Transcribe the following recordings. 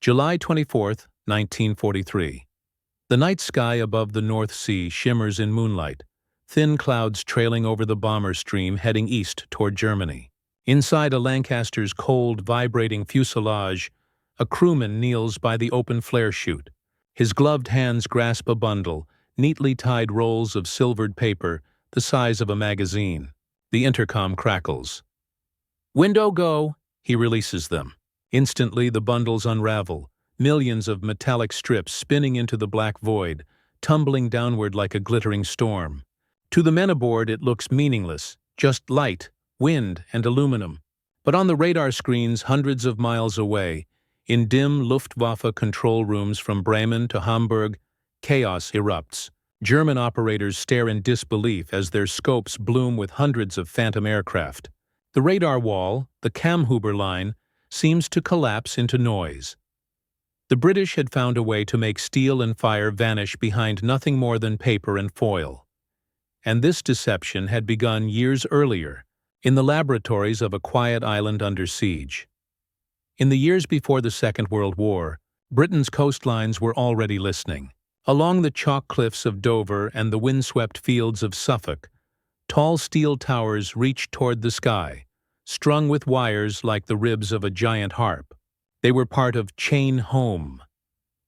July 24, 1943. The night sky above the North Sea shimmers in moonlight, thin clouds trailing over the bomber stream heading east toward Germany. Inside a Lancaster's cold, vibrating fuselage, a crewman kneels by the open flare chute. His gloved hands grasp a bundle, neatly tied rolls of silvered paper the size of a magazine. The intercom crackles. "Window go!" He releases them. Instantly the bundles unravel, millions of metallic strips spinning into the black void, tumbling downward like a glittering storm. To the men aboard it looks meaningless, just light, wind, and aluminum. But on the radar screens hundreds of miles away, in dim Luftwaffe control rooms from Bremen to Hamburg, chaos erupts. German operators stare in disbelief as their scopes bloom with hundreds of phantom aircraft. The radar wall, the Kammhuber line, seems to collapse into noise. The British had found a way to make steel and fire vanish behind nothing more than paper and foil. And this deception had begun years earlier, in the laboratories of a quiet island under siege. In the years before the Second World War, Britain's coastlines were already listening. Along the chalk cliffs of Dover and the windswept fields of Suffolk, tall steel towers reached toward the sky, strung with wires like the ribs of a giant harp. They were part of Chain Home,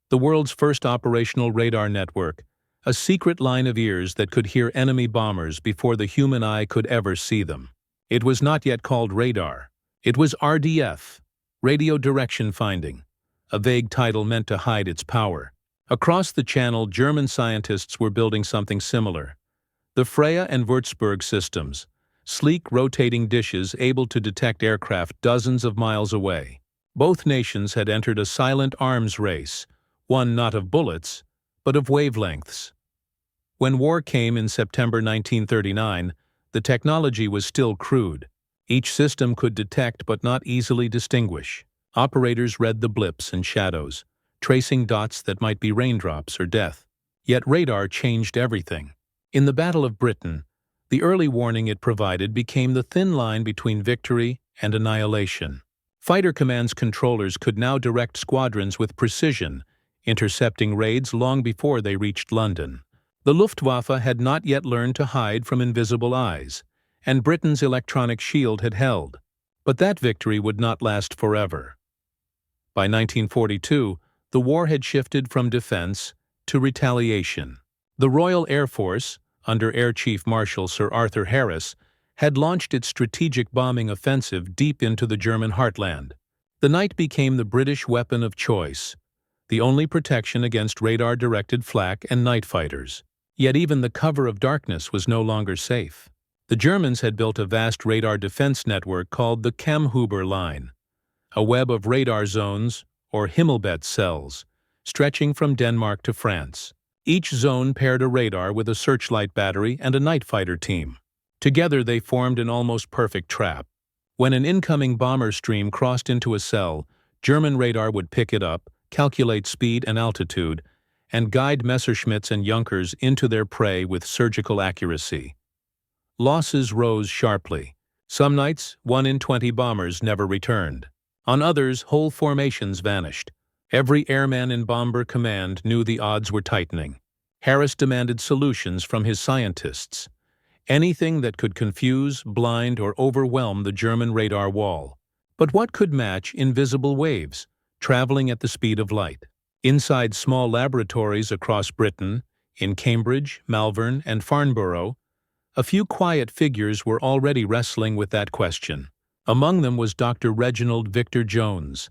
the world's first operational radar network, a secret line of ears that could hear enemy bombers before the human eye could ever see them. It was not yet called radar. It was RDF, Radio Direction Finding, a vague title meant to hide its power. Across the channel, German scientists were building something similar. The Freya and Würzburg systems, sleek rotating dishes able to detect aircraft dozens of miles away. Both nations had entered a silent arms race, one not of bullets, but of wavelengths. When war came in September 1939, the technology was still crude. Each system could detect but not easily distinguish. Operators read the blips and shadows, tracing dots that might be raindrops or death. Yet radar changed everything. In the Battle of Britain, the early warning it provided became the thin line between victory and annihilation. Fighter command's controllers could now direct squadrons with precision, intercepting raids long before they reached London. The Luftwaffe had not yet learned to hide from invisible eyes, and Britain's electronic shield had held. But that victory would not last forever. By 1942, the war had shifted from defense to retaliation. The Royal Air Force, under Air Chief Marshal Sir Arthur Harris, had launched its strategic bombing offensive deep into the German heartland. The night became the British weapon of choice, the only protection against radar-directed flak and night fighters. Yet even the cover of darkness was no longer safe. The Germans had built a vast radar defense network called the Kammhuber line, a web of radar zones, or Himmelbett cells, stretching from Denmark to France. Each zone paired a radar with a searchlight battery and a night fighter team. Together they formed an almost perfect trap. When an incoming bomber stream crossed into a cell, German radar would pick it up, calculate speed and altitude, and guide Messerschmitts and Junkers into their prey with surgical accuracy. Losses rose sharply. Some nights, 1 in 20 bombers never returned. On others, whole formations vanished. Every airman in Bomber Command knew the odds were tightening. Harris demanded solutions from his scientists. Anything that could confuse, blind, or overwhelm the German radar wall. But what could match invisible waves, traveling at the speed of light? Inside small laboratories across Britain, in Cambridge, Malvern, and Farnborough, a few quiet figures were already wrestling with that question. Among them was Dr. Reginald Victor Jones,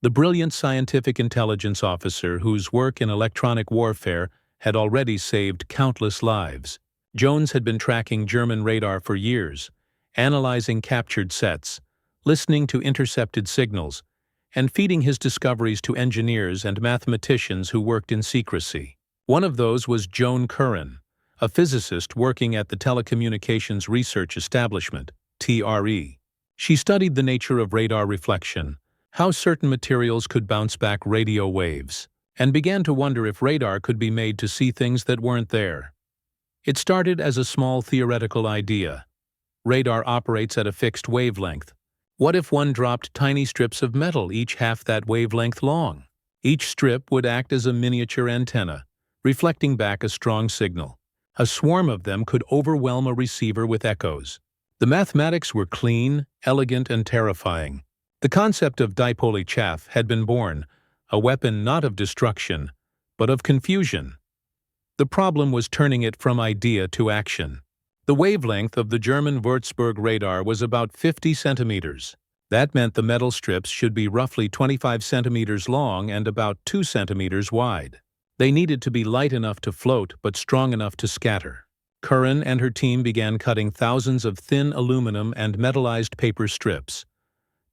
the brilliant scientific intelligence officer whose work in electronic warfare had already saved countless lives. Jones had been tracking German radar for years, analyzing captured sets, listening to intercepted signals, and feeding his discoveries to engineers and mathematicians who worked in secrecy. One of those was Joan Curran, a physicist working at the Telecommunications Research Establishment, TRE. She studied the nature of radar reflection, how certain materials could bounce back radio waves, and began to wonder if radar could be made to see things that weren't there. It started as a small theoretical idea. Radar operates at a fixed wavelength. What if one dropped tiny strips of metal each half that wavelength long? Each strip would act as a miniature antenna, reflecting back a strong signal. A swarm of them could overwhelm a receiver with echoes. The mathematics were clean, elegant, and terrifying. The concept of dipole chaff had been born, a weapon not of destruction, but of confusion. The problem was turning it from idea to action. The wavelength of the German Würzburg radar was about 50 centimeters. That meant the metal strips should be roughly 25 centimeters long and about 2 centimeters wide. They needed to be light enough to float but strong enough to scatter. Curran and her team began cutting thousands of thin aluminum and metallized paper strips,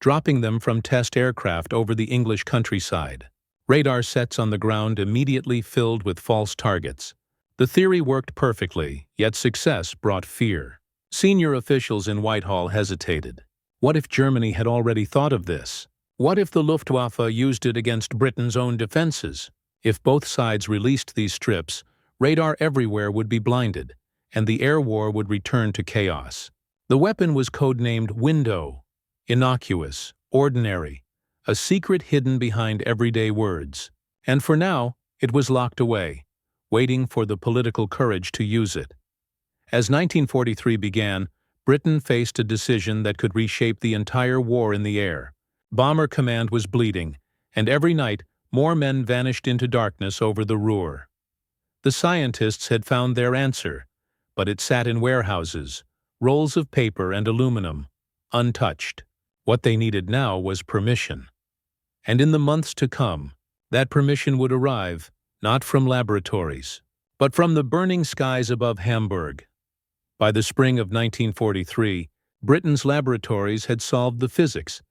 dropping them from test aircraft over the English countryside. Radar sets on the ground immediately filled with false targets. The theory worked perfectly, yet success brought fear. Senior officials in Whitehall hesitated. What if Germany had already thought of this? What if the Luftwaffe used it against Britain's own defenses? If both sides released these strips, radar everywhere would be blinded, and the air war would return to chaos. The weapon was codenamed Window. Innocuous, ordinary, a secret hidden behind everyday words. And for now, it was locked away, waiting for the political courage to use it. As 1943 began, Britain faced a decision that could reshape the entire war in the air. Bomber Command was bleeding, and every night more men vanished into darkness over the Ruhr. The scientists had found their answer, but it sat in warehouses, rolls of paper and aluminum, untouched. What they needed now was permission. And in the months to come, that permission would arrive, not from laboratories, but from the burning skies above Hamburg. By the spring of 1943, Britain's laboratories had solved the physics.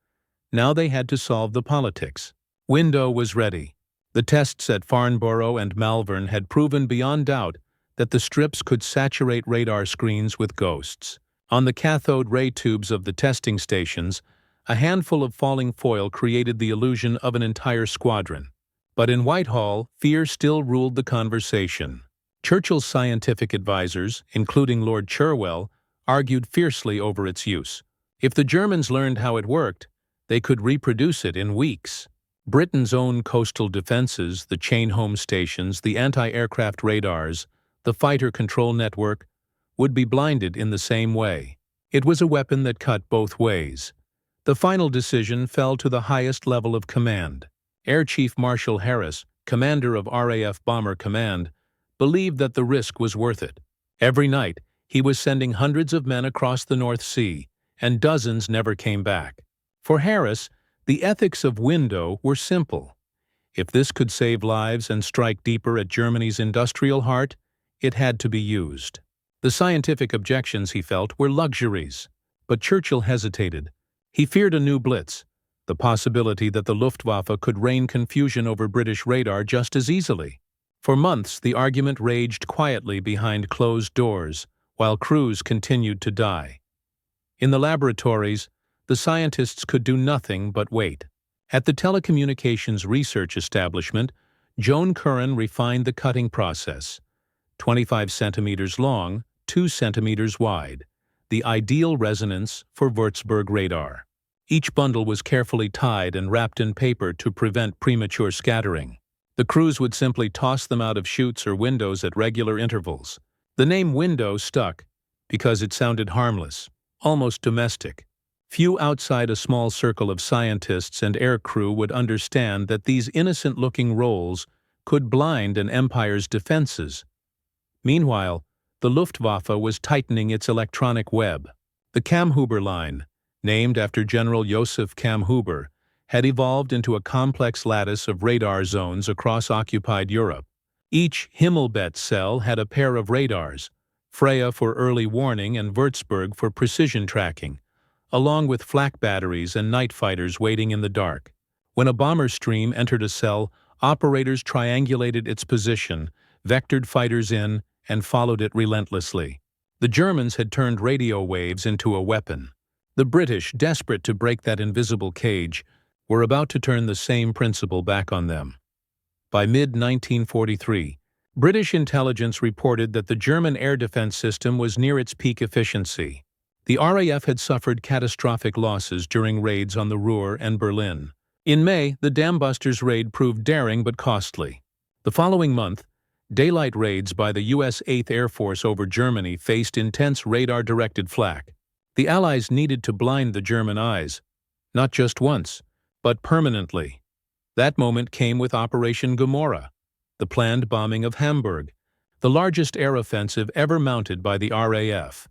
Now they had to solve the politics. Window was ready. The tests at Farnborough and Malvern had proven beyond doubt that the strips could saturate radar screens with ghosts. On the cathode ray tubes of the testing stations, a handful of falling foil created the illusion of an entire squadron. But in Whitehall, fear still ruled the conversation. Churchill's scientific advisors, including Lord Cherwell, argued fiercely over its use. If the Germans learned how it worked, they could reproduce it in weeks. Britain's own coastal defenses, the chain home stations, the anti-aircraft radars, the fighter control network, would be blinded in the same way. It was a weapon that cut both ways. The final decision fell to the highest level of command. Air Chief Marshal Harris, commander of RAF Bomber Command, believed that the risk was worth it. Every night, he was sending hundreds of men across the North Sea, and dozens never came back. For Harris, the ethics of Window were simple. If this could save lives and strike deeper at Germany's industrial heart, it had to be used. The scientific objections, he felt, were luxuries. But Churchill hesitated. He feared a new blitz, the possibility that the Luftwaffe could rain confusion over British radar just as easily. For months, the argument raged quietly behind closed doors, while crews continued to die. In the laboratories, the scientists could do nothing but wait. At the Telecommunications Research Establishment, Joan Curran refined the cutting process. 25 centimeters long, 2 centimeters wide, the ideal resonance for Würzburg radar. Each bundle was carefully tied and wrapped in paper to prevent premature scattering. The crews would simply toss them out of chutes or windows at regular intervals. The name Window stuck because it sounded harmless, almost domestic. Few outside a small circle of scientists and air crew would understand that these innocent-looking rolls could blind an empire's defenses. Meanwhile, the Luftwaffe was tightening its electronic web. The Kammhuber line, named after General Josef Kammhuber, had evolved into a complex lattice of radar zones across occupied Europe. Each Himmelbett cell had a pair of radars, Freya for early warning and Würzburg for precision tracking, along with flak batteries and night fighters waiting in the dark. When a bomber stream entered a cell, operators triangulated its position, vectored fighters in, and followed it relentlessly. The Germans had turned radio waves into a weapon. The British, desperate to break that invisible cage, were about to turn the same principle back on them. By mid-1943, British intelligence reported that the German air defense system was near its peak efficiency. The RAF had suffered catastrophic losses during raids on the Ruhr and Berlin. In May, the dam-busters raid proved daring but costly. The following month, daylight raids by the U.S. 8th Air Force over Germany faced intense radar-directed flak. The Allies needed to blind the German eyes, not just once, but permanently. That moment came with Operation Gomorrah, the planned bombing of Hamburg, the largest air offensive ever mounted by the RAF.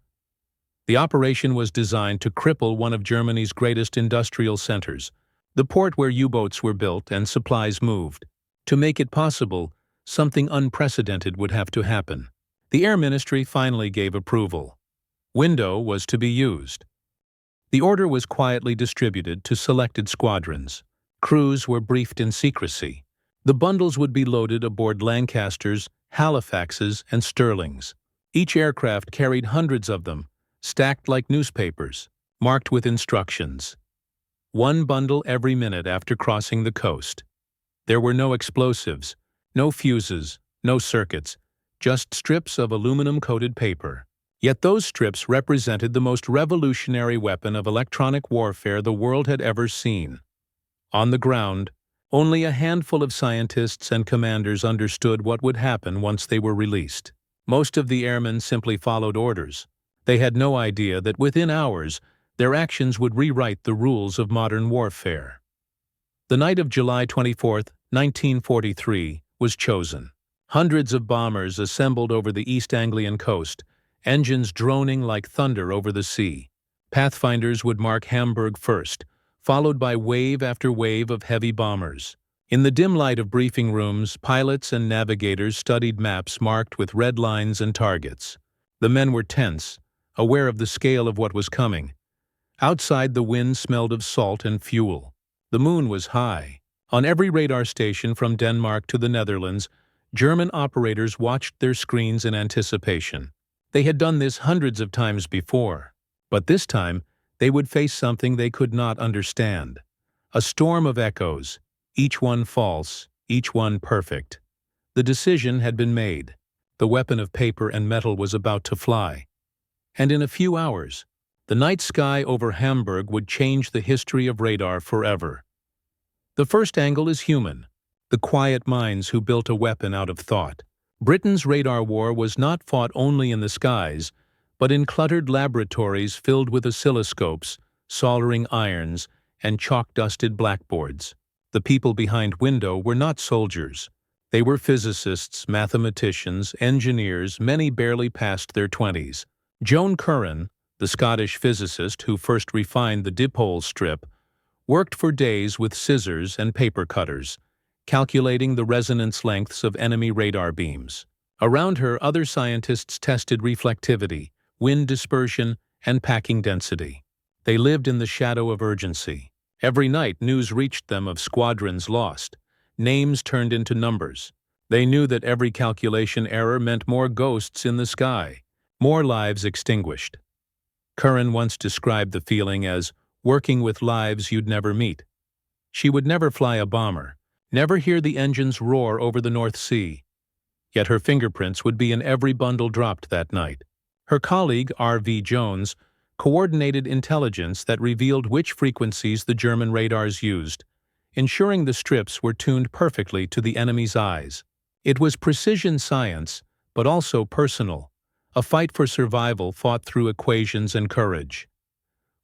The operation was designed to cripple one of Germany's greatest industrial centers, the port where U-boats were built and supplies moved. To make it possible, something unprecedented would have to happen. The Air Ministry finally gave approval. Window was to be used. The order was quietly distributed to selected squadrons. Crews were briefed in secrecy. The bundles would be loaded aboard Lancasters, Halifaxes, and Sterlings. Each aircraft carried hundreds of them, stacked like newspapers, marked with instructions. One bundle every minute after crossing the coast. There were no explosives, no fuses, no circuits, just strips of aluminum-coated paper. Yet those strips represented the most revolutionary weapon of electronic warfare the world had ever seen. On the ground, only a handful of scientists and commanders understood what would happen once they were released. Most of the airmen simply followed orders. They had no idea that within hours, their actions would rewrite the rules of modern warfare. The night of July 24, 1943, was chosen. Hundreds of bombers assembled over the East Anglian coast, engines droning like thunder over the sea. Pathfinders would mark Hamburg first, followed by wave after wave of heavy bombers. In the dim light of briefing rooms, pilots and navigators studied maps marked with red lines and targets. The men were tense, aware of the scale of what was coming. Outside, the wind smelled of salt and fuel. The moon was high. On every radar station from Denmark to the Netherlands, German operators watched their screens in anticipation. They had done this hundreds of times before, but this time they would face something they could not understand. A storm of echoes, each one false, each one perfect. The decision had been made. The weapon of paper and metal was about to fly. And in a few hours, the night sky over Hamburg would change the history of radar forever. The first angle is human, the quiet minds who built a weapon out of thought. Britain's radar war was not fought only in the skies, but in cluttered laboratories filled with oscilloscopes, soldering irons, and chalk-dusted blackboards. The people behind Window were not soldiers. They were physicists, mathematicians, engineers, many barely past their 20s. Joan Curran, the Scottish physicist who first refined the dipole strip, worked for days with scissors and paper cutters, calculating the resonance lengths of enemy radar beams. Around her, other scientists tested reflectivity, wind dispersion, and packing density. They lived in the shadow of urgency. Every night, news reached them of squadrons lost, names turned into numbers. They knew that every calculation error meant more ghosts in the sky, more lives extinguished. Curran once described the feeling as working with lives you'd never meet. She would never fly a bomber, never hear the engines roar over the North Sea. Yet her fingerprints would be in every bundle dropped that night. Her colleague, R.V. Jones, coordinated intelligence that revealed which frequencies the German radars used, ensuring the strips were tuned perfectly to the enemy's eyes. It was precision science, but also personal, a fight for survival fought through equations and courage.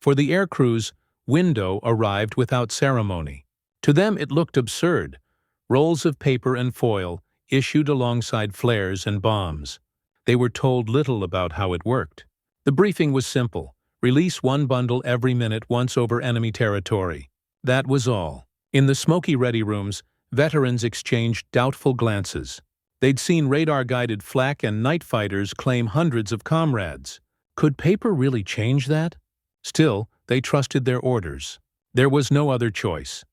For the air crews, Window arrived without ceremony. To them it looked absurd, rolls of paper and foil issued alongside flares and bombs. They were told little about how it worked. The briefing was simple: release one bundle every minute once over enemy territory. That was all. In the smoky ready rooms, veterans exchanged doubtful glances. They'd seen radar-guided flak and night fighters claim hundreds of comrades. Could paper really change that? Still, they trusted their orders. There was no other choice.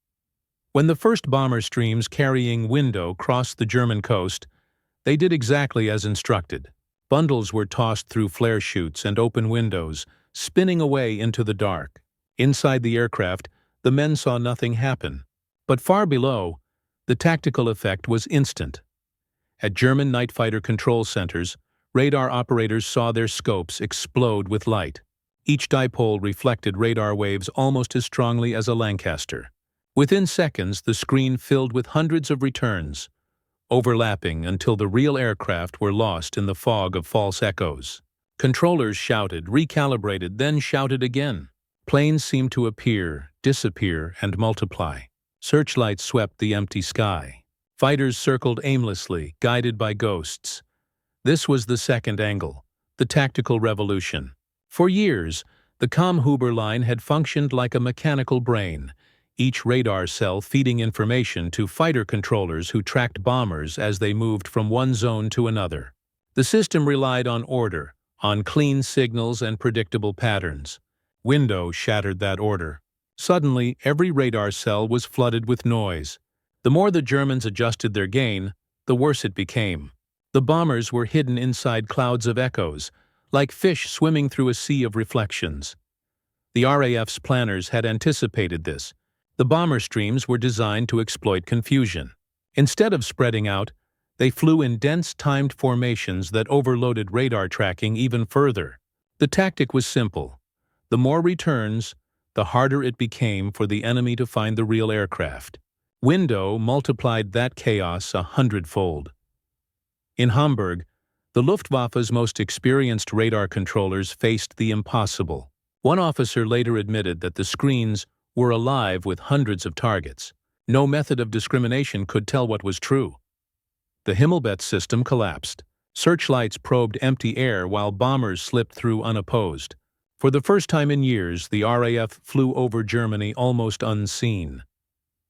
When the first bomber streams carrying Window crossed the German coast, they did exactly as instructed. Bundles were tossed through flare chutes and open windows, spinning away into the dark. Inside the aircraft, the men saw nothing happen. But far below, the tactical effect was instant. At German night fighter control centers, radar operators saw their scopes explode with light. Each dipole reflected radar waves almost as strongly as a Lancaster. Within seconds, the screen filled with hundreds of returns, overlapping until the real aircraft were lost in the fog of false echoes. Controllers shouted, recalibrated, then shouted again. Planes seemed to appear, disappear, and multiply. Searchlights swept the empty sky. Fighters circled aimlessly, guided by ghosts. This was the second angle, the tactical revolution. For years, the Kammhuber line had functioned like a mechanical brain, each radar cell feeding information to fighter controllers who tracked bombers as they moved from one zone to another. The system relied on order, on clean signals and predictable patterns. Window shattered that order. Suddenly, every radar cell was flooded with noise. The more the Germans adjusted their gain, the worse it became. The bombers were hidden inside clouds of echoes, like fish swimming through a sea of reflections. The RAF's planners had anticipated this. The bomber streams were designed to exploit confusion. Instead of spreading out, they flew in dense, timed formations that overloaded radar tracking even further. The tactic was simple. The more returns, the harder it became for the enemy to find the real aircraft. Window multiplied that chaos 100-fold. In Hamburg, the Luftwaffe's most experienced radar controllers faced the impossible. One officer later admitted that the screens were alive with hundreds of targets. No method of discrimination could tell what was true. The Himmelbett system collapsed. Searchlights probed empty air while bombers slipped through unopposed. For the first time in years, the RAF flew over Germany almost unseen.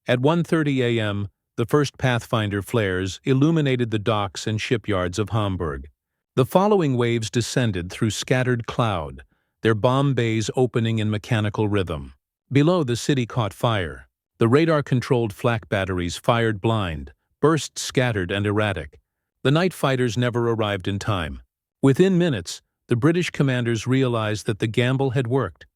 At 1:30 a.m., the first Pathfinder flares illuminated the docks and shipyards of Hamburg. The following waves descended through scattered cloud, their bomb bays opening in mechanical rhythm. Below, the city caught fire. The radar-controlled flak batteries fired blind, bursts scattered and erratic. The night fighters never arrived in time. Within minutes, the British commanders realized that the gamble had worked.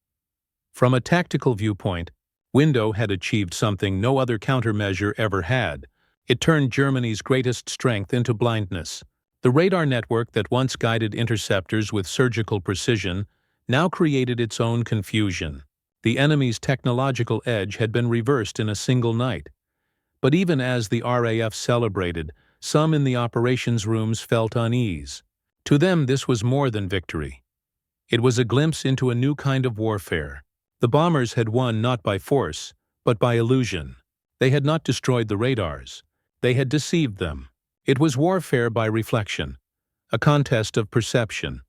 From a tactical viewpoint, Window had achieved something no other countermeasure ever had. It turned Germany's greatest strength into blindness. The radar network that once guided interceptors with surgical precision now created its own confusion. The enemy's technological edge had been reversed in a single night. But even as the RAF celebrated, some in the operations rooms felt unease. To them, this was more than victory. It was a glimpse into a new kind of warfare. The bombers had won not by force, but by illusion. They had not destroyed the radars. They had deceived them. It was warfare by reflection, a contest of perception.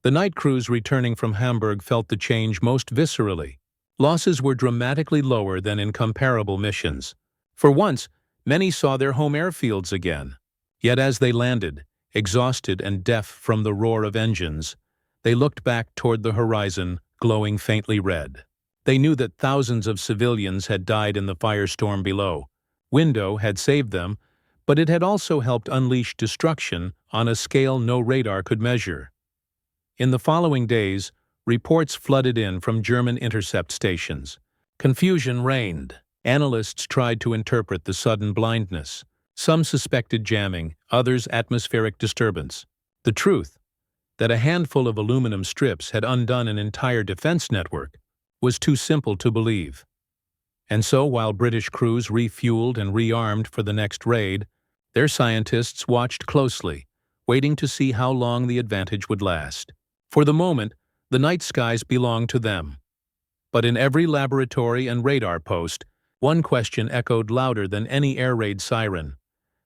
The night crews returning from Hamburg felt the change most viscerally. Losses were dramatically lower than in comparable missions. For once, many saw their home airfields again. Yet as they landed, exhausted and deaf from the roar of engines, they looked back toward the horizon, glowing faintly red. They knew that thousands of civilians had died in the firestorm below. Window had saved them, but it had also helped unleash destruction on a scale no radar could measure. In the following days, reports flooded in from German intercept stations. Confusion reigned. Analysts tried to interpret the sudden blindness. Some suspected jamming, others atmospheric disturbance. The truth, that a handful of aluminum strips had undone an entire defense network, was too simple to believe. And so, while British crews refueled and rearmed for the next raid, their scientists watched closely, waiting to see how long the advantage would last. For the moment, the night skies belonged to them. But in every laboratory and radar post, one question echoed louder than any air raid siren.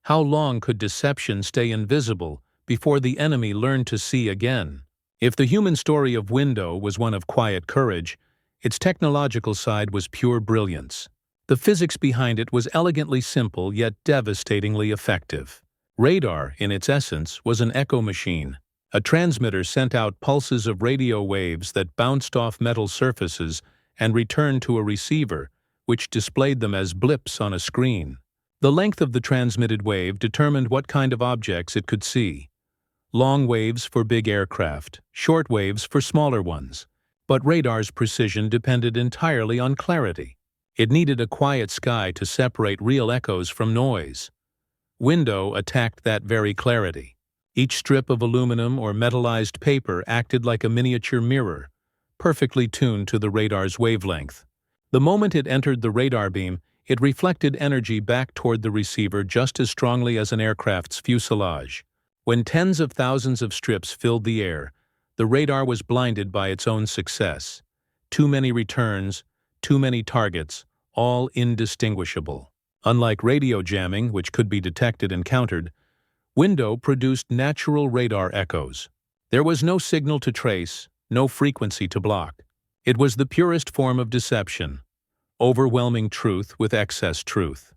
How long could deception stay invisible before the enemy learned to see again? If the human story of Window was one of quiet courage, its technological side was pure brilliance. The physics behind it was elegantly simple yet devastatingly effective. Radar, in its essence, was an echo machine. A transmitter sent out pulses of radio waves that bounced off metal surfaces and returned to a receiver, which displayed them as blips on a screen. The length of the transmitted wave determined what kind of objects it could see. Long waves for big aircraft, short waves for smaller ones. But radar's precision depended entirely on clarity. It needed a quiet sky to separate real echoes from noise. Window attacked that very clarity. Each strip of aluminum or metallized paper acted like a miniature mirror, perfectly tuned to the radar's wavelength. The moment it entered the radar beam, It reflected energy back toward the receiver just as strongly as an aircraft's fuselage. When tens of thousands of strips filled the air, the radar was blinded by its own success. Too many returns, too many targets, all indistinguishable. Unlike radio jamming, which could be detected and countered, window produced natural radar echoes. There was no signal to trace, no frequency to block. It was the purest form of deception, overwhelming truth with excess truth.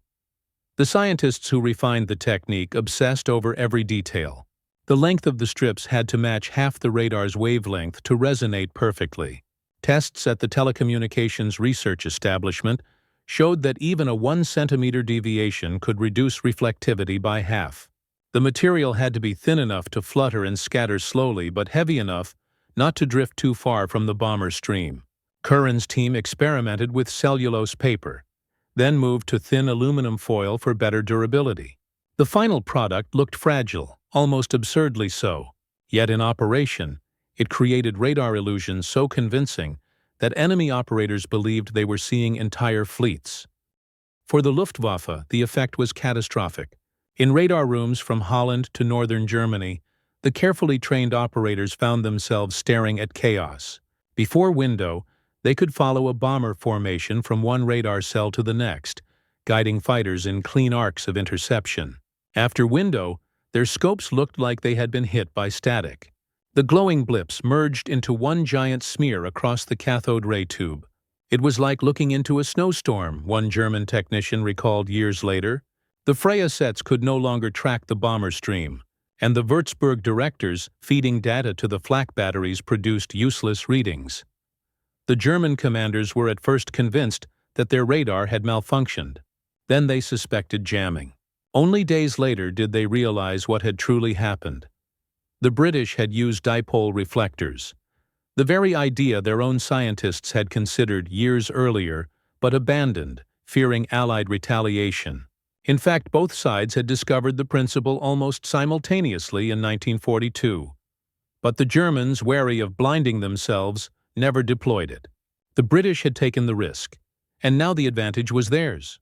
The scientists who refined the technique obsessed over every detail. The length of the strips had to match half the radar's wavelength to resonate perfectly. Tests at the Telecommunications Research Establishment showed that even a 1 centimeter deviation could reduce reflectivity by half. The material had to be thin enough to flutter and scatter slowly but heavy enough not to drift too far from the bomber stream. Curran's team experimented with cellulose paper, then moved to thin aluminum foil for better durability. The final product looked fragile, almost absurdly so. Yet in operation, it created radar illusions so convincing that enemy operators believed they were seeing entire fleets. For the Luftwaffe, the effect was catastrophic. In radar rooms from Holland to northern Germany, the carefully trained operators found themselves staring at chaos. Before window, they could follow a bomber formation from one radar cell to the next, guiding fighters in clean arcs of interception. After window, their scopes looked like they had been hit by static. The glowing blips merged into one giant smear across the cathode ray tube. It was like looking into a snowstorm, one German technician recalled years later. The Freya sets could no longer track the bomber stream, and the Würzburg directors feeding data to the flak batteries produced useless readings. The German commanders were at first convinced that their radar had malfunctioned. Then they suspected jamming. Only days later did they realize what had truly happened. The British had used dipole reflectors, the very idea their own scientists had considered years earlier but abandoned, fearing Allied retaliation. In fact, both sides had discovered the principle almost simultaneously in 1942. But the Germans, wary of blinding themselves, never deployed it. The British had taken the risk, and now the advantage was theirs.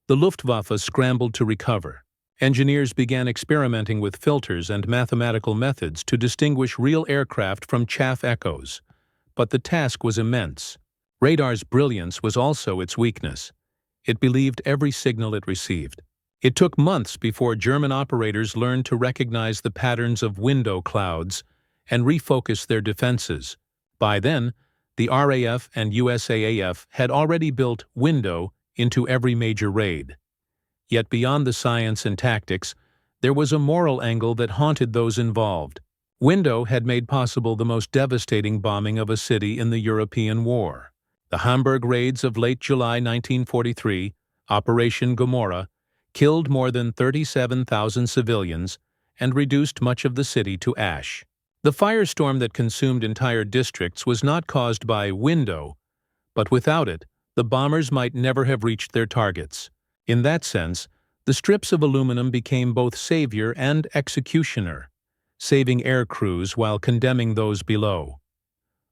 The Luftwaffe scrambled to recover. Engineers began experimenting with filters and mathematical methods to distinguish real aircraft from chaff echoes. But the task was immense. Radar's brilliance was also its weakness. It believed every signal it received. It took months before German operators learned to recognize the patterns of window clouds and refocus their defenses. By then, the RAF and USAAF had already built window into every major raid. Yet beyond the science and tactics, there was a moral angle that haunted those involved. Window had made possible the most devastating bombing of a city in the European War. The Hamburg raids of late July 1943, Operation Gomorrah, killed more than 37,000 civilians and reduced much of the city to ash. The firestorm that consumed entire districts was not caused by window, but without it, the bombers might never have reached their targets. In that sense, the strips of aluminum became both savior and executioner, saving air crews while condemning those below.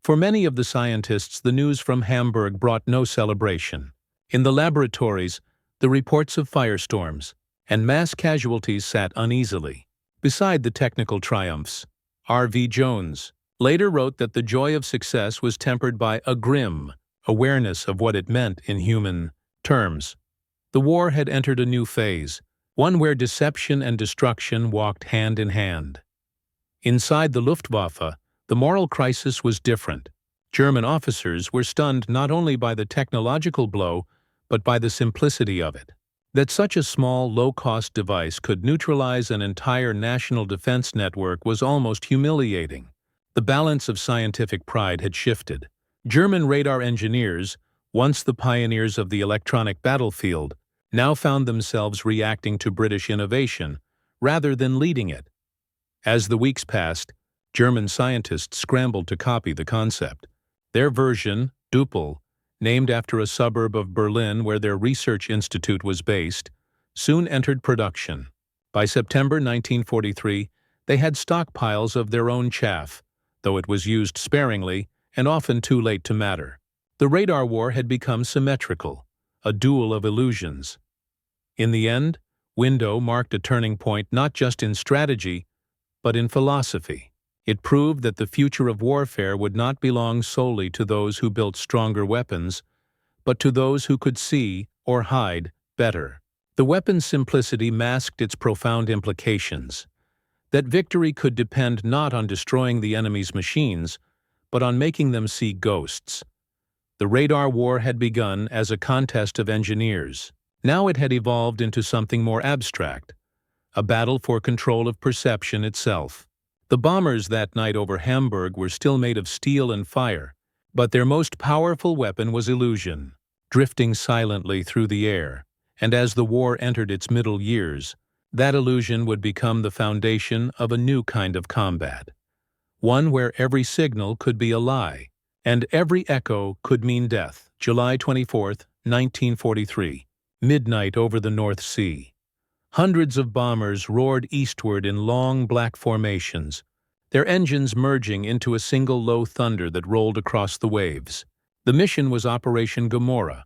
For many of the scientists, the news from Hamburg brought no celebration. In the laboratories, the reports of firestorms and mass casualties sat uneasily. Beside the technical triumphs, R.V. Jones later wrote that the joy of success was tempered by a grim awareness of what it meant in human terms. The war had entered a new phase, one where deception and destruction walked hand in hand. Inside the Luftwaffe, the moral crisis was different. German officers were stunned not only by the technological blow, but by the simplicity of it. That such a small, low-cost device could neutralize an entire national defense network was almost humiliating. The balance of scientific pride had shifted. German radar engineers, once the pioneers of the electronic battlefield, now found themselves reacting to British innovation rather than leading it. As the weeks passed, German scientists scrambled to copy the concept. Their version, Duppel, named after a suburb of Berlin where their research institute was based, soon entered production. By September 1943, they had stockpiles of their own chaff, though it was used sparingly and often too late to matter. The radar war had become symmetrical. a duel of illusions. In the end, Window marked a turning point not just in strategy, but in philosophy. It proved that the future of warfare would not belong solely to those who built stronger weapons, but to those who could see, or hide, better. The weapon's simplicity masked its profound implications. That victory could depend not on destroying the enemy's machines, but on making them see ghosts. The radar war had begun as a contest of engineers. Now it had evolved into something more abstract, a battle for control of perception itself. The bombers that night over Hamburg were still made of steel and fire, but their most powerful weapon was illusion, drifting silently through the air. And as the war entered its middle years, that illusion would become the foundation of a new kind of combat. One where every signal could be a lie, and every echo could mean death. July 24, 1943. Midnight over the North Sea. Hundreds of bombers roared eastward in long black formations, their engines merging into a single low thunder that rolled across the waves. The mission was Operation Gomorrah,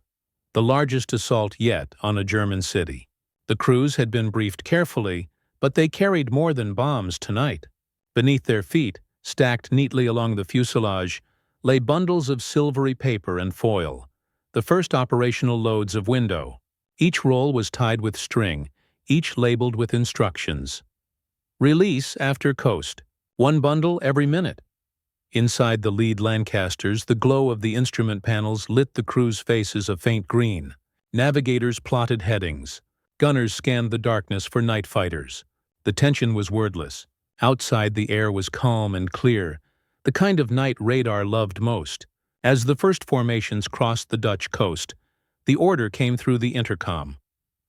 the largest assault yet on a German city. The crews had been briefed carefully, but they carried more than bombs tonight. Beneath their feet, stacked neatly along the fuselage, lay bundles of silvery paper and foil, the first operational loads of Window. Each roll was tied with string, each labeled with instructions. Release after coast. 1 bundle every minute. Inside the lead Lancasters, the glow of the instrument panels lit the crew's faces a faint green. Navigators plotted headings. Gunners scanned the darkness for night fighters. The tension was wordless. Outside, the air was calm and clear, the kind of night radar loved most. As the first formations crossed the Dutch coast, the order came through the intercom.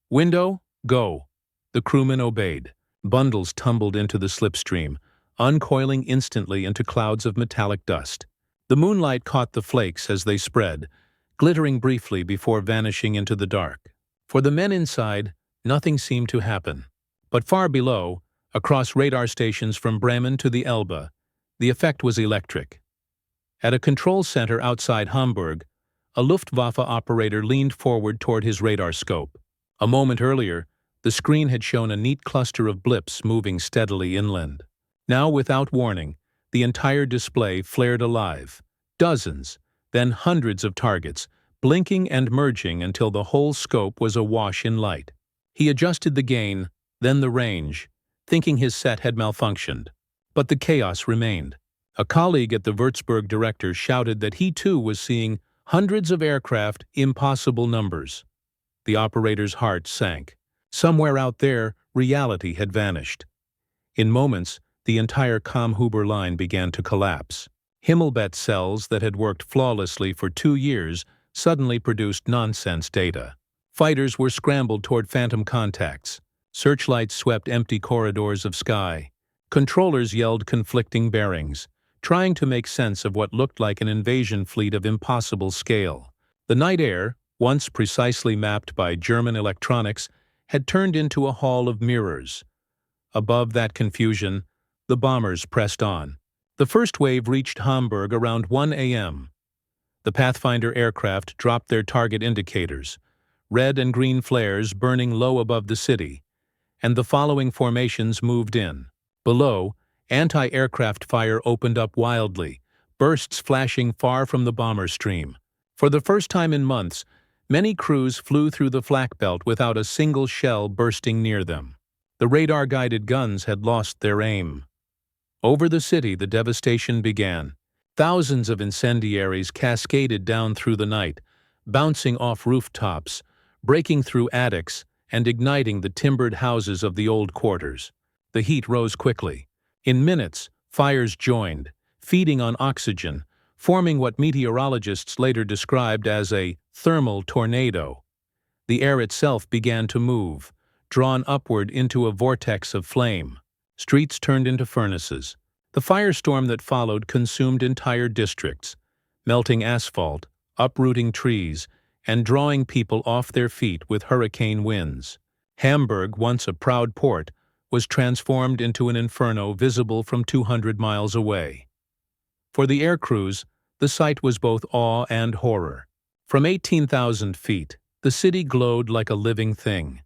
Window, go. The crewman obeyed. Bundles tumbled into the slipstream, uncoiling instantly into clouds of metallic dust. The moonlight caught the flakes as they spread, glittering briefly before vanishing into the dark. For the men inside, nothing seemed to happen. But far below, across radar stations from Bremen to the Elbe, the effect was electric. At a control center outside Hamburg, a Luftwaffe operator leaned forward toward his radar scope. A moment earlier, the screen had shown a neat cluster of blips moving steadily inland. Now, without warning, the entire display flared alive. Dozens, then hundreds of targets, blinking and merging until the whole scope was awash in light. He adjusted the gain, then the range, thinking his set had malfunctioned. But the chaos remained. A colleague at the Würzburg director shouted that he too was seeing hundreds of aircraft, impossible numbers. The operator's heart sank. Somewhere out there, reality had vanished. In moments, the entire Kammhuber line began to collapse. Himmelbett cells that had worked flawlessly for 2 years suddenly produced nonsense data. Fighters were scrambled toward phantom contacts. Searchlights swept empty corridors of sky. Controllers yelled conflicting bearings, trying to make sense of what looked like an invasion fleet of impossible scale. The night air, once precisely mapped by German electronics, had turned into a hall of mirrors. Above that confusion, the bombers pressed on. The first wave reached Hamburg around 1 a.m. The Pathfinder aircraft dropped their target indicators, red and green flares burning low above the city, and the following formations moved in. Below, anti-aircraft fire opened up wildly, bursts flashing far from the bomber stream. For the first time in months, many crews flew through the flak belt without a single shell bursting near them. The radar-guided guns had lost their aim. Over the city, the devastation began. Thousands of incendiaries cascaded down through the night, bouncing off rooftops, breaking through attics, and igniting the timbered houses of the old quarters. The heat rose quickly. In minutes, fires joined, feeding on oxygen, forming what meteorologists later described as a thermal tornado. The air itself began to move, drawn upward into a vortex of flame. Streets turned into furnaces. The firestorm that followed consumed entire districts, melting asphalt, uprooting trees, and drawing people off their feet with hurricane winds. Hamburg, once a proud port, was transformed into an inferno visible from 200 miles away. For the air crews, the sight was both awe and horror. From 18,000 feet, The city glowed like a living thing,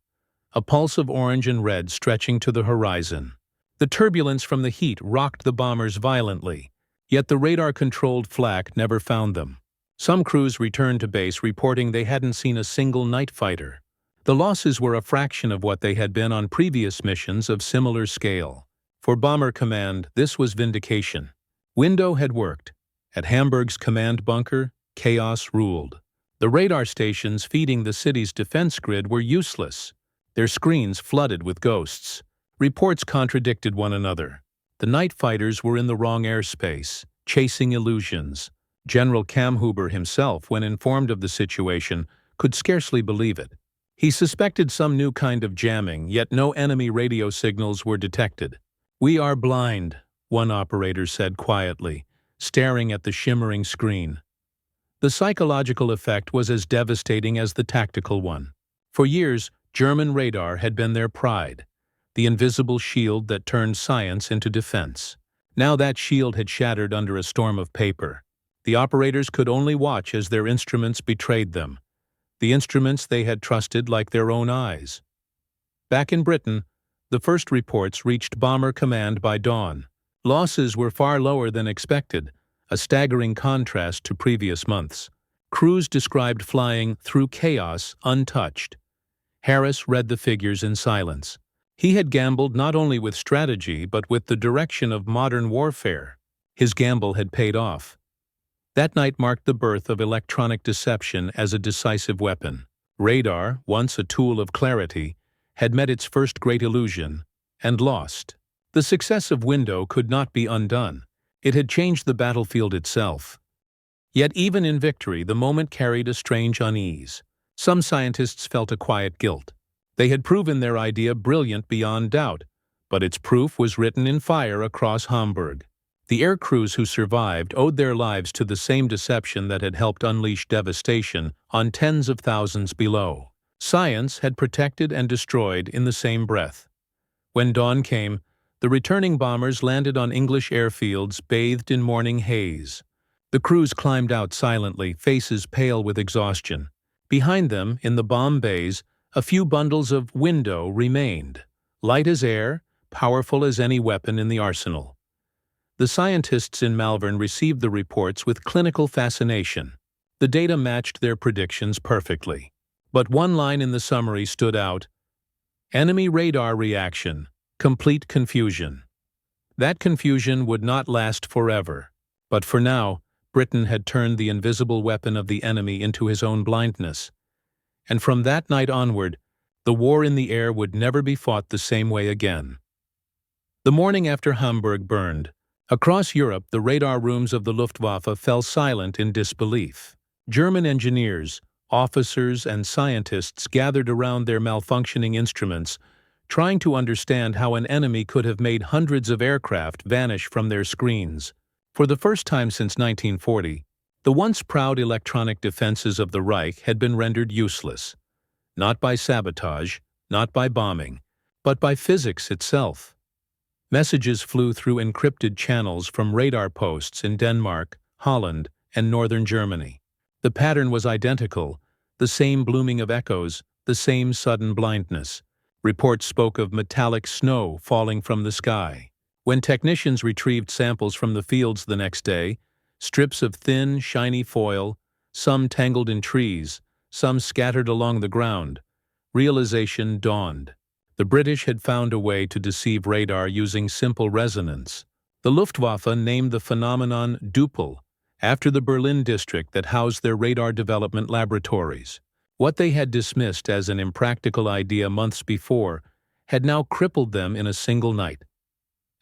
a pulse of orange and red stretching to the horizon. The turbulence from the heat rocked the bombers violently, yet the radar-controlled flak never found them. Some crews returned to base reporting they hadn't seen a single night fighter. The losses were a fraction of what they had been on previous missions of similar scale. For Bomber Command, this was vindication. Window had worked. At Hamburg's command bunker, chaos ruled. The radar stations feeding the city's defense grid were useless, their screens flooded with ghosts. Reports contradicted one another. The night fighters were in the wrong airspace, chasing illusions. General Kamhuber himself, when informed of the situation, could scarcely believe it. He suspected some new kind of jamming, yet no enemy radio signals were detected. "We are blind," one operator said quietly, staring at the shimmering screen. The psychological effect was as devastating as the tactical one. For years, German radar had been their pride, the invisible shield that turned science into defense. Now that shield had shattered under a storm of paper. The operators could only watch as their instruments betrayed them, the instruments they had trusted like their own eyes. Back in Britain, the first reports reached Bomber Command by dawn. Losses were far lower than expected, a staggering contrast to previous months. Crews described flying through chaos untouched. Harris read the figures in silence. He had gambled not only with strategy but with the direction of modern warfare. His gamble had paid off. That night marked the birth of electronic deception as a decisive weapon. Radar, once a tool of clarity, had met its first great illusion and lost. The success of Window could not be undone. It had changed the battlefield itself. Yet even in victory, the moment carried a strange unease. Some scientists felt a quiet guilt. They had proven their idea brilliant beyond doubt, but its proof was written in fire across Hamburg. The air crews who survived owed their lives to the same deception that had helped unleash devastation on tens of thousands below. Science had protected and destroyed in the same breath. When dawn came, the returning bombers landed on English airfields bathed in morning haze. The crews climbed out silently, faces pale with exhaustion. Behind them, in the bomb bays, a few bundles of Window remained, light as air, powerful as any weapon in the arsenal. The scientists in Malvern received the reports with clinical fascination. The data matched their predictions perfectly. But one line in the summary stood out: enemy radar reaction, complete confusion. That confusion would not last forever. But for now, Britain had turned the invisible weapon of the enemy into his own blindness. And from that night onward, the war in the air would never be fought the same way again. The morning after Hamburg burned, across Europe the radar rooms of the Luftwaffe fell silent in disbelief. German engineers, officers, and scientists gathered around their malfunctioning instruments, trying to understand how an enemy could have made hundreds of aircraft vanish from their screens. For the first time since 1940, the once proud electronic defenses of the Reich had been rendered useless, not by sabotage, not by bombing, but by physics itself. Messages flew through encrypted channels from radar posts in Denmark, Holland, and northern Germany. The pattern was identical, the same blooming of echoes, the same sudden blindness. Reports spoke of metallic snow falling from the sky. When technicians retrieved samples from the fields the next day, strips of thin, shiny foil, some tangled in trees, some scattered along the ground, realization dawned. The British had found a way to deceive radar using simple resonance. The Luftwaffe named the phenomenon Duppel, after the Berlin district that housed their radar development laboratories. What they had dismissed as an impractical idea months before had now crippled them in a single night.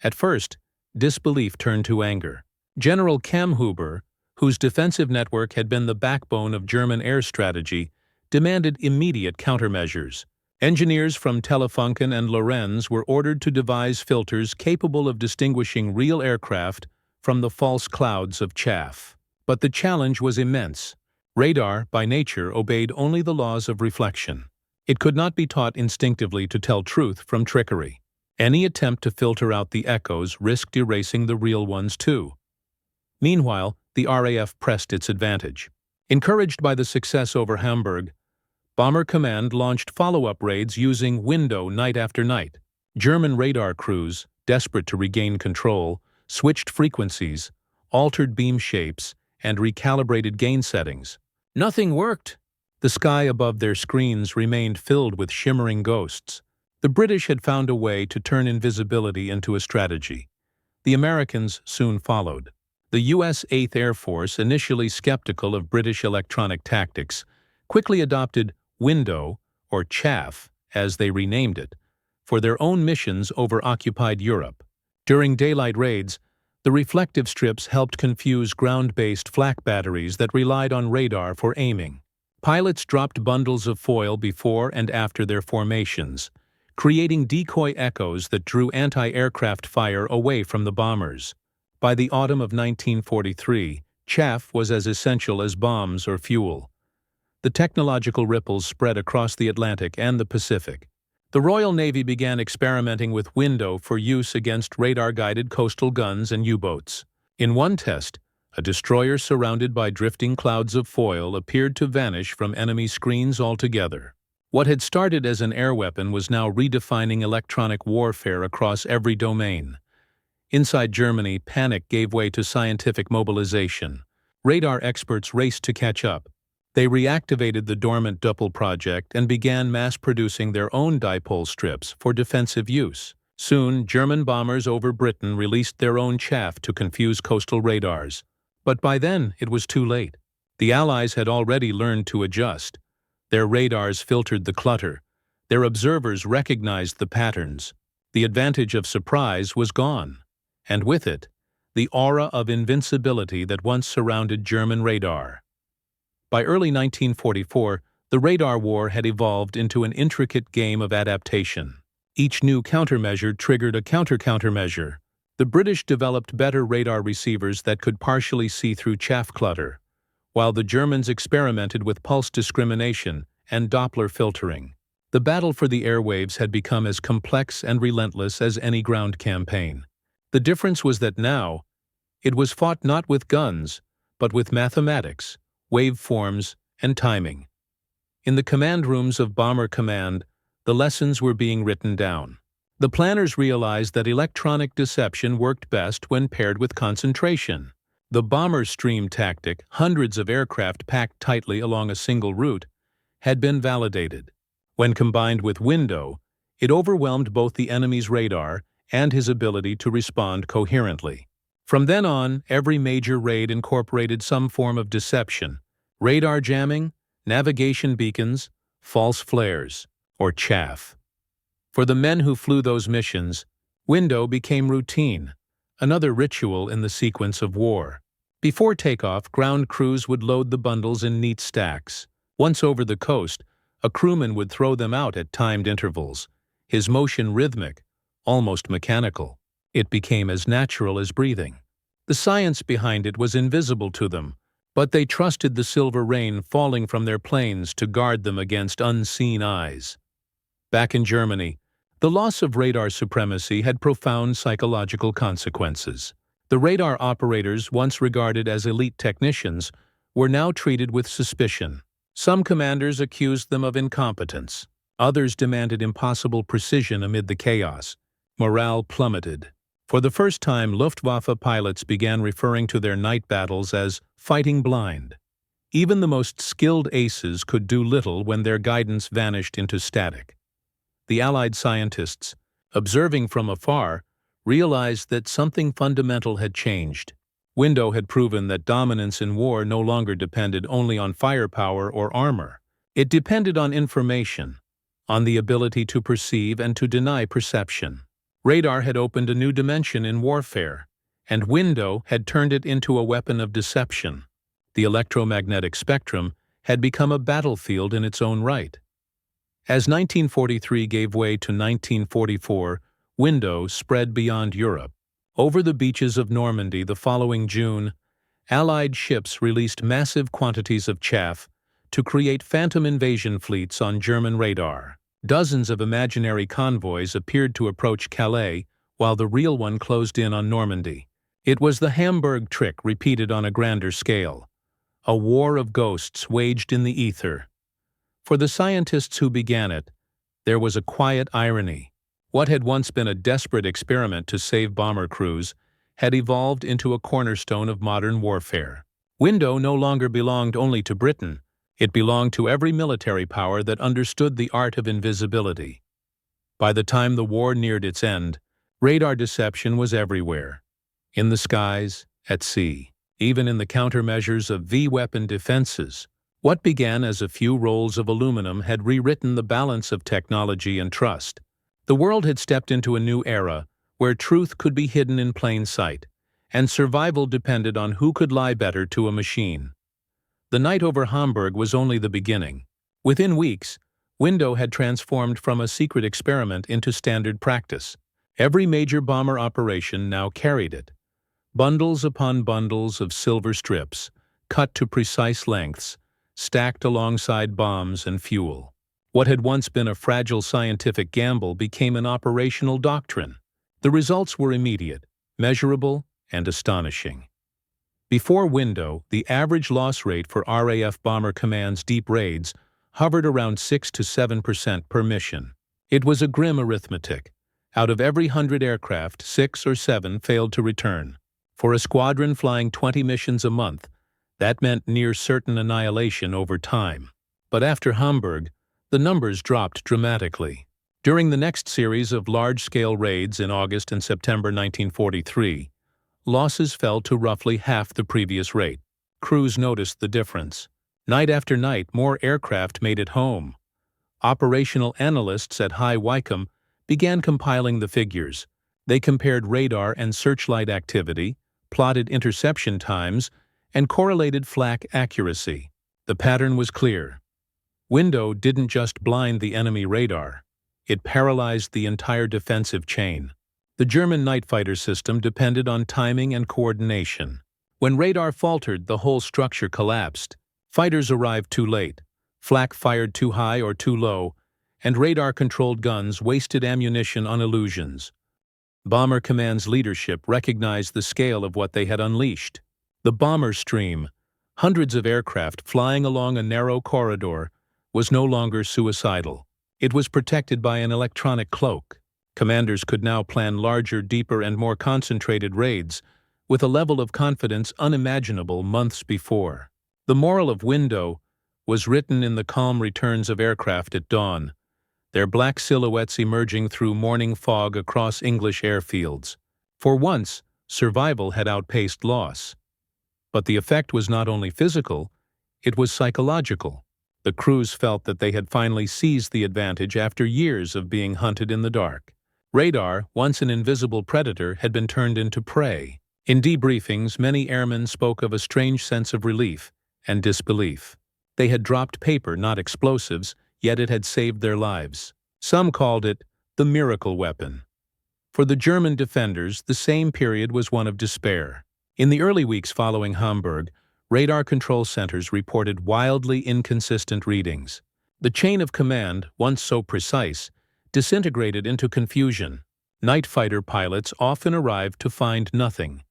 At first, disbelief turned to anger. General Kamhuber, whose defensive network had been the backbone of German air strategy, demanded immediate countermeasures. Engineers from Telefunken and Lorenz were ordered to devise filters capable of distinguishing real aircraft from the false clouds of chaff. But the challenge was immense. Radar, by nature, obeyed only the laws of reflection. It could not be taught instinctively to tell truth from trickery. Any attempt to filter out the echoes risked erasing the real ones too. Meanwhile, the RAF pressed its advantage. Encouraged by the success over Hamburg, Bomber Command launched follow-up raids using window night after night. German radar crews, desperate to regain control, switched frequencies, altered beam shapes, and recalibrated gain settings. Nothing worked. The sky above their screens remained filled with shimmering ghosts. The British had found a way to turn invisibility into a strategy. The Americans soon followed. The U.S. 8th Air Force, initially skeptical of British electronic tactics, quickly adopted window, or chaff, as they renamed it, for their own missions over occupied Europe. During daylight raids, the reflective strips helped confuse ground-based flak batteries that relied on radar for aiming. Pilots dropped bundles of foil before and after their formations, creating decoy echoes that drew anti-aircraft fire away from the bombers. By the autumn of 1943, chaff was as essential as bombs or fuel. The technological ripples spread across the Atlantic and the Pacific. The Royal Navy began experimenting with window for use against radar-guided coastal guns and U-boats. In one test, a destroyer surrounded by drifting clouds of foil appeared to vanish from enemy screens altogether. What had started as an air weapon was now redefining electronic warfare across every domain. Inside Germany, panic gave way to scientific mobilization. Radar experts raced to catch up. They reactivated the dormant Doppel project and began mass-producing their own dipole strips for defensive use. Soon, German bombers over Britain released their own chaff to confuse coastal radars. But by then, it was too late. The Allies had already learned to adjust. Their radars filtered the clutter. Their observers recognized the patterns. The advantage of surprise was gone. And with it, the aura of invincibility that once surrounded German radar. By early 1944, the radar war had evolved into an intricate game of adaptation. Each new countermeasure triggered a countermeasure. The British developed better radar receivers that could partially see through chaff clutter, while the Germans experimented with pulse discrimination and Doppler filtering. The battle for the airwaves had become as complex and relentless as any ground campaign. The difference was that now, it was fought not with guns, but with mathematics, waveforms, and timing. In the command rooms of Bomber Command, the lessons were being written down. The planners realized that electronic deception worked best when paired with concentration. The bomber stream tactic, hundreds of aircraft packed tightly along a single route, had been validated. When combined with window, it overwhelmed both the enemy's radar and his ability to respond coherently. From then on, every major raid incorporated some form of deception: radar jamming, navigation beacons, false flares, or chaff. For the men who flew those missions, window became routine, another ritual in the sequence of war. Before takeoff, ground crews would load the bundles in neat stacks. Once over the coast, a crewman would throw them out at timed intervals, his motion rhythmic, almost mechanical. It became as natural as breathing. The science behind it was invisible to them, but they trusted the silver rain falling from their planes to guard them against unseen eyes. Back in Germany, the loss of radar supremacy had profound psychological consequences. The radar operators, once regarded as elite technicians, were now treated with suspicion. Some commanders accused them of incompetence. Others demanded impossible precision amid the chaos. Morale plummeted. For the first time, Luftwaffe pilots began referring to their night battles as fighting blind. Even the most skilled aces could do little when their guidance vanished into static. The Allied scientists, observing from afar, realized that something fundamental had changed. Window had proven that dominance in war no longer depended only on firepower or armor. It depended on information, on the ability to perceive and to deny perception. Radar had opened a new dimension in warfare, and window had turned it into a weapon of deception. The electromagnetic spectrum had become a battlefield in its own right. As 1943 gave way to 1944, window spread beyond Europe. Over the beaches of Normandy the following June, Allied ships released massive quantities of chaff to create phantom invasion fleets on German radar. Dozens of imaginary convoys appeared to approach Calais, while the real one closed in on Normandy. It was the Hamburg trick repeated on a grander scale. A war of ghosts waged in the ether. For the scientists who began it, there was a quiet irony. What had once been a desperate experiment to save bomber crews had evolved into a cornerstone of modern warfare. Window no longer belonged only to Britain. It belonged to every military power that understood the art of invisibility. By the time the war neared its end, radar deception was everywhere. In the skies, at sea, even in the countermeasures of V-weapon defenses. What began as a few rolls of aluminum had rewritten the balance of technology and trust. The world had stepped into a new era where truth could be hidden in plain sight, and survival depended on who could lie better to a machine. The night over Hamburg was only the beginning. Within weeks, Window had transformed from a secret experiment into standard practice. Every major bomber operation now carried it. Bundles upon bundles of silver strips, cut to precise lengths, stacked alongside bombs and fuel. What had once been a fragile scientific gamble became an operational doctrine. The results were immediate, measurable, and astonishing. Before Window, the average loss rate for RAF Bomber Command's deep raids hovered around 6 to 7% per mission. It was a grim arithmetic. Out of every 100 aircraft, 6 or 7 failed to return. For a squadron flying 20 missions a month, that meant near certain annihilation over time. But after Hamburg, the numbers dropped dramatically. During the next series of large-scale raids in August and September 1943, losses fell to roughly half the previous rate. Crews noticed the difference. Night after night, more aircraft made it home. Operational analysts at High Wycombe began compiling the figures. They compared radar and searchlight activity, plotted interception times, and correlated flak accuracy. The pattern was clear. Window didn't just blind the enemy radar. It paralyzed the entire defensive chain. The German night fighter system depended on timing and coordination. When radar faltered, the whole structure collapsed. Fighters arrived too late, flak fired too high or too low, and radar-controlled guns wasted ammunition on illusions. Bomber Command's leadership recognized the scale of what they had unleashed. The bomber stream, hundreds of aircraft flying along a narrow corridor, was no longer suicidal. It was protected by an electronic cloak. Commanders could now plan larger, deeper, and more concentrated raids with a level of confidence unimaginable months before. The moral of Window was written in the calm returns of aircraft at dawn, their black silhouettes emerging through morning fog across English airfields. For once, survival had outpaced loss. But the effect was not only physical, it was psychological. The crews felt that they had finally seized the advantage after years of being hunted in the dark. Radar, once an invisible predator, had been turned into prey. In debriefings, many airmen spoke of a strange sense of relief and disbelief. They had dropped paper, not explosives, yet it had saved their lives. Some called it the miracle weapon. For the German defenders, the same period was one of despair. In the early weeks following Hamburg, radar control centers reported wildly inconsistent readings. The chain of command, once so precise, disintegrated into confusion. Night fighter pilots often arrived to find nothing.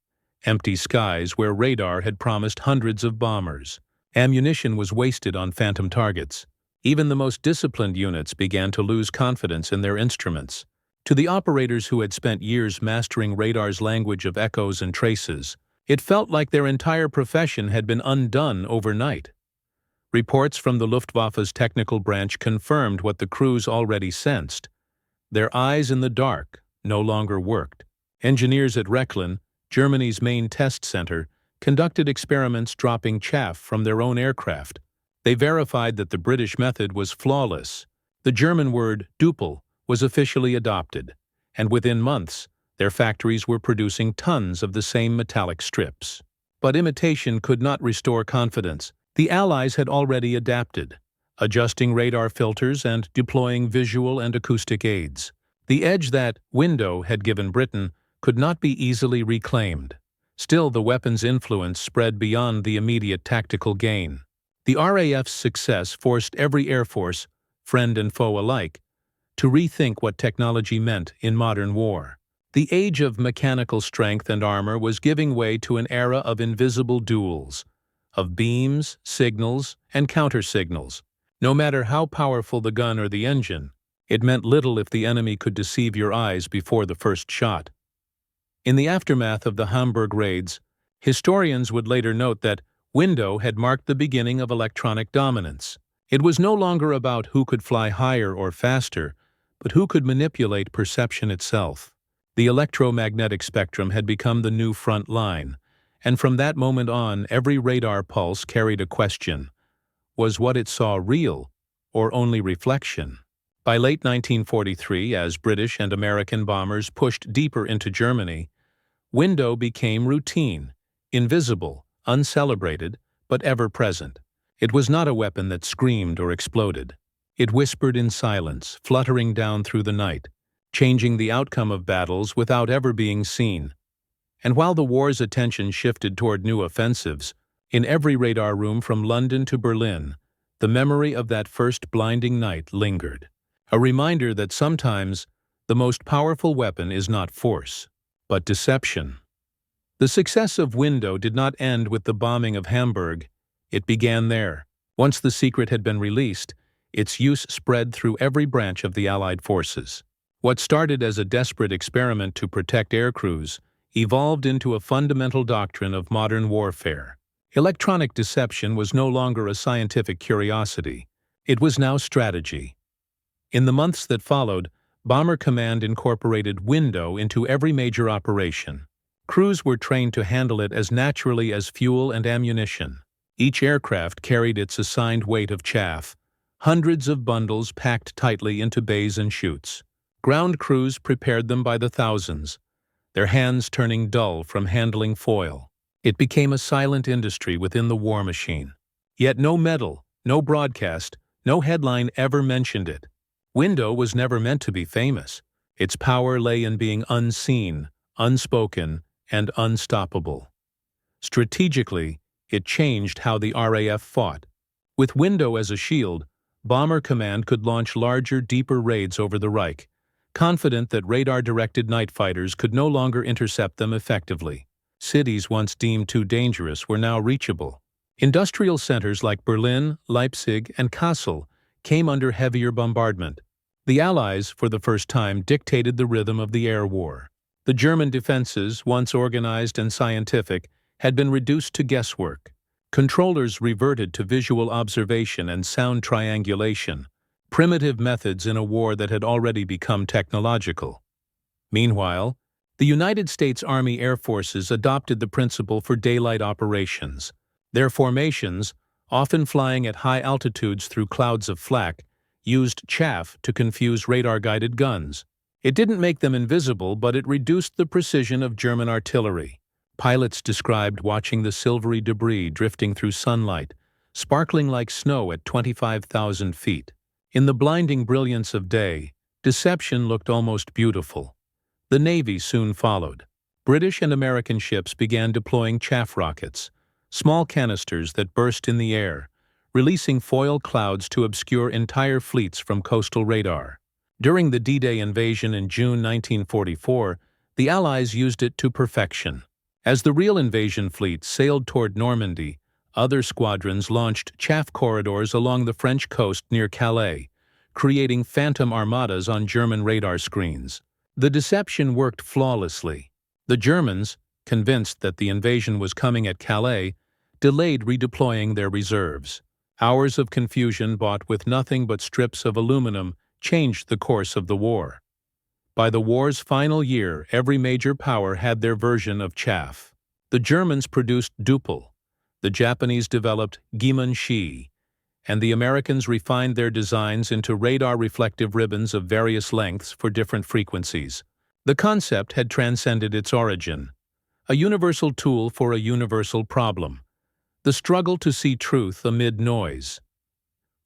Empty skies where radar had promised hundreds of bombers. Ammunition was wasted on phantom targets. Even the most disciplined units began to lose confidence in their instruments. To the operators who had spent years mastering radar's language of echoes and traces, it felt like their entire profession had been undone overnight. Reports from the Luftwaffe's technical branch confirmed what the crews already sensed. Their eyes in the dark no longer worked. Engineers at Rechlin, Germany's main test center, conducted experiments dropping chaff from their own aircraft. They verified that the British method was flawless. The German word "Dupel" was officially adopted, and within months, their factories were producing tons of the same metallic strips. But imitation could not restore confidence. The Allies had already adapted, adjusting radar filters and deploying visual and acoustic aids. The edge that Window had given Britain could not be easily reclaimed. Still, the weapon's influence spread beyond the immediate tactical gain. The RAF's success forced every air force, friend and foe alike, to rethink what technology meant in modern war. The age of mechanical strength and armor was giving way to an era of invisible duels, of beams, signals, and counter-signals. No matter how powerful the gun or the engine, it meant little if the enemy could deceive your eyes before the first shot. In the aftermath of the Hamburg raids, historians would later note that window had marked the beginning of electronic dominance. It was no longer about who could fly higher or faster, but who could manipulate perception itself. The electromagnetic spectrum had become the new front line, and from that moment on, every radar pulse carried a question. Was what it saw real, or only reflection? By late 1943, as British and American bombers pushed deeper into Germany, window became routine, invisible, uncelebrated, but ever-present. It was not a weapon that screamed or exploded. It whispered in silence, fluttering down through the night, changing the outcome of battles without ever being seen. And while the war's attention shifted toward new offensives, in every radar room from London to Berlin, the memory of that first blinding night lingered. A reminder that sometimes the most powerful weapon is not force, but deception. The success of Window did not end with the bombing of Hamburg. It began there. Once the secret had been released, its use spread through every branch of the Allied forces. What started as a desperate experiment to protect air crews evolved into a fundamental doctrine of modern warfare. Electronic deception was no longer a scientific curiosity. It was now strategy. In the months that followed, Bomber Command incorporated window into every major operation. Crews were trained to handle it as naturally as fuel and ammunition. Each aircraft carried its assigned weight of chaff, hundreds of bundles packed tightly into bays and chutes. Ground crews prepared them by the thousands, their hands turning dull from handling foil. It became a silent industry within the war machine. Yet no medal, no broadcast, no headline ever mentioned it. Window was never meant to be famous. Its power lay in being unseen, unspoken, and unstoppable. Strategically, it changed how the RAF fought. With Window as a shield, Bomber Command could launch larger, deeper raids over the Reich, confident that radar-directed night fighters could no longer intercept them effectively. Cities once deemed too dangerous were now reachable. Industrial centers like Berlin, Leipzig, and Kassel came under heavier bombardment. The Allies, for the first time, dictated the rhythm of the air war. The German defenses, once organized and scientific, had been reduced to guesswork. Controllers reverted to visual observation and sound triangulation, primitive methods in a war that had already become technological. Meanwhile, the United States Army Air Forces adopted the principle for daylight operations. Their formations, often flying at high altitudes through clouds of flak, used chaff to confuse radar-guided guns. It didn't make them invisible, but it reduced the precision of German artillery. Pilots described watching the silvery debris drifting through sunlight, sparkling like snow at 25,000 feet. In the blinding brilliance of day, deception looked almost beautiful. The Navy soon followed. British and American ships began deploying chaff rockets, small canisters that burst in the air, releasing foil clouds to obscure entire fleets from coastal radar. During the D-Day invasion in June 1944, the Allies used it to perfection. As the real invasion fleet sailed toward Normandy, other squadrons launched chaff corridors along the French coast near Calais, creating phantom armadas on German radar screens. The deception worked flawlessly. The Germans, convinced that the invasion was coming at Calais, delayed redeploying their reserves. Hours of confusion bought with nothing but strips of aluminum changed the course of the war. By the war's final year, every major power had their version of chaff. The Germans produced Duple, the Japanese developed Gimonshi, and the Americans refined their designs into radar-reflective ribbons of various lengths for different frequencies. The concept had transcended its origin, a universal tool for a universal problem: the struggle to see truth amid noise.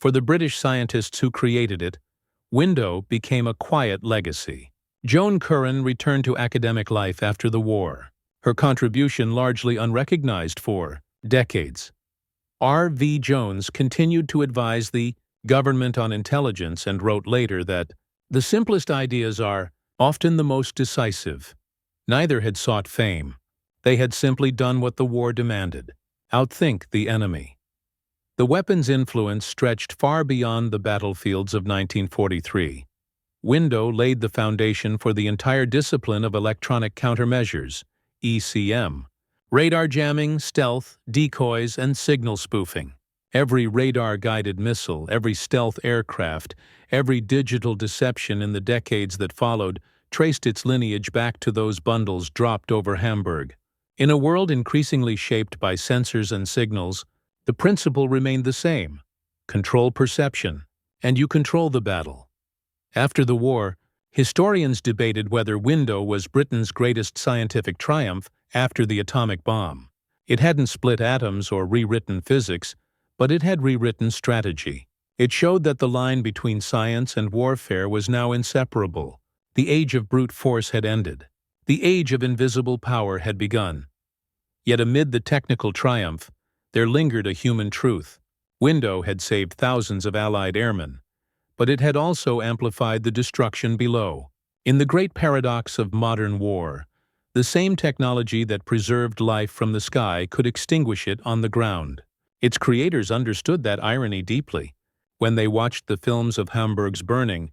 For the British scientists who created it, Window became a quiet legacy. Joan Curran returned to academic life after the war, her contribution largely unrecognized for decades. R.V. Jones continued to advise the government on intelligence and wrote later that the simplest ideas are often the most decisive. Neither had sought fame. They had simply done what the war demanded: outthink the enemy. The weapon's influence stretched far beyond the battlefields of 1943. Window laid the foundation for the entire discipline of electronic countermeasures, ECM. Radar jamming, stealth, decoys, and signal spoofing. Every radar-guided missile, every stealth aircraft, every digital deception in the decades that followed traced its lineage back to those bundles dropped over Hamburg. In a world increasingly shaped by sensors and signals, the principle remained the same: control perception, and you control the battle. After the war, historians debated whether Window was Britain's greatest scientific triumph after the atomic bomb. It hadn't split atoms or rewritten physics, but it had rewritten strategy. It showed that the line between science and warfare was now inseparable. The age of brute force had ended. The age of invisible power had begun. Yet amid the technical triumph, there lingered a human truth. Window had saved thousands of Allied airmen, but it had also amplified the destruction below. In the great paradox of modern war, the same technology that preserved life from the sky could extinguish it on the ground. Its creators understood that irony deeply. When they watched the films of Hamburg's burning,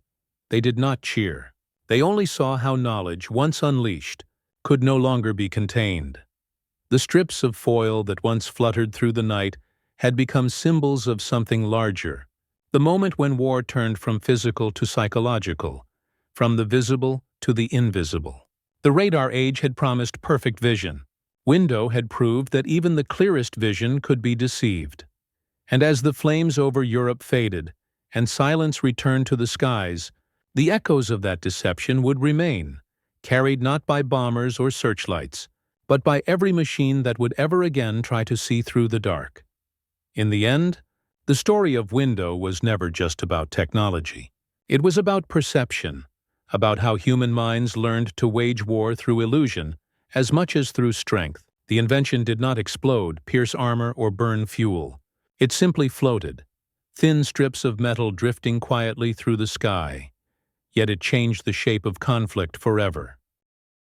they did not cheer. They only saw how knowledge, once unleashed, could no longer be contained. The strips of foil that once fluttered through the night had become symbols of something larger. The moment when war turned from physical to psychological, from the visible to the invisible. The radar age had promised perfect vision. Window had proved that even the clearest vision could be deceived. And as the flames over Europe faded, and silence returned to the skies, the echoes of that deception would remain, carried not by bombers or searchlights, but by every machine that would ever again try to see through the dark. In the end, the story of Window was never just about technology. It was about perception, about how human minds learned to wage war through illusion as much as through strength. The invention did not explode, pierce armor, or burn fuel. It simply floated, thin strips of metal drifting quietly through the sky. Yet it changed the shape of conflict forever.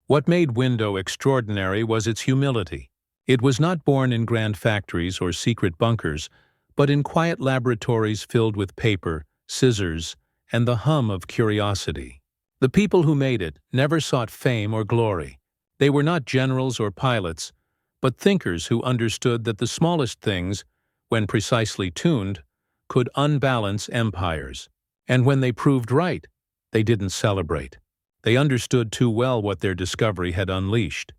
What made Window extraordinary was its humility. It was not born in grand factories or secret bunkers, but in quiet laboratories filled with paper, scissors, and the hum of curiosity. The people who made it never sought fame or glory. They were not generals or pilots, but thinkers who understood that the smallest things, when precisely tuned, could unbalance empires. And when they proved right, they didn't celebrate. They understood too well what their discovery had unleashed.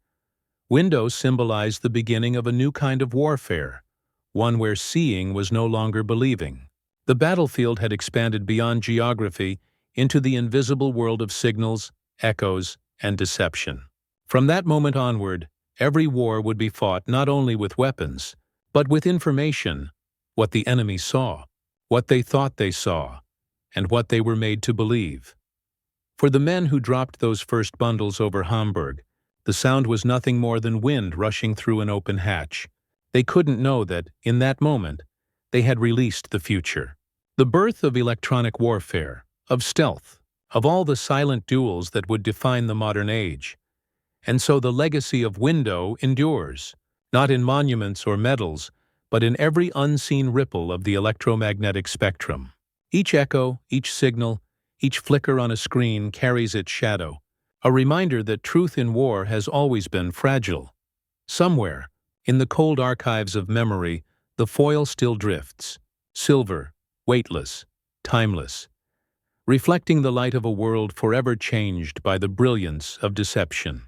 Window symbolized the beginning of a new kind of warfare, one where seeing was no longer believing. The battlefield had expanded beyond geography into the invisible world of signals, echoes, and deception. From that moment onward, every war would be fought not only with weapons, but with information, what the enemy saw, what they thought they saw, and what they were made to believe. For the men who dropped those first bundles over Hamburg, the sound was nothing more than wind rushing through an open hatch. They couldn't know that, in that moment, they had released the future. The birth of electronic warfare, of stealth, of all the silent duels that would define the modern age. And so the legacy of Window endures, not in monuments or medals, but in every unseen ripple of the electromagnetic spectrum. Each echo, each signal, each flicker on a screen carries its shadow, a reminder that truth in war has always been fragile. Somewhere, in the cold archives of memory, the foil still drifts, silver, weightless, timeless, reflecting the light of a world forever changed by the brilliance of deception.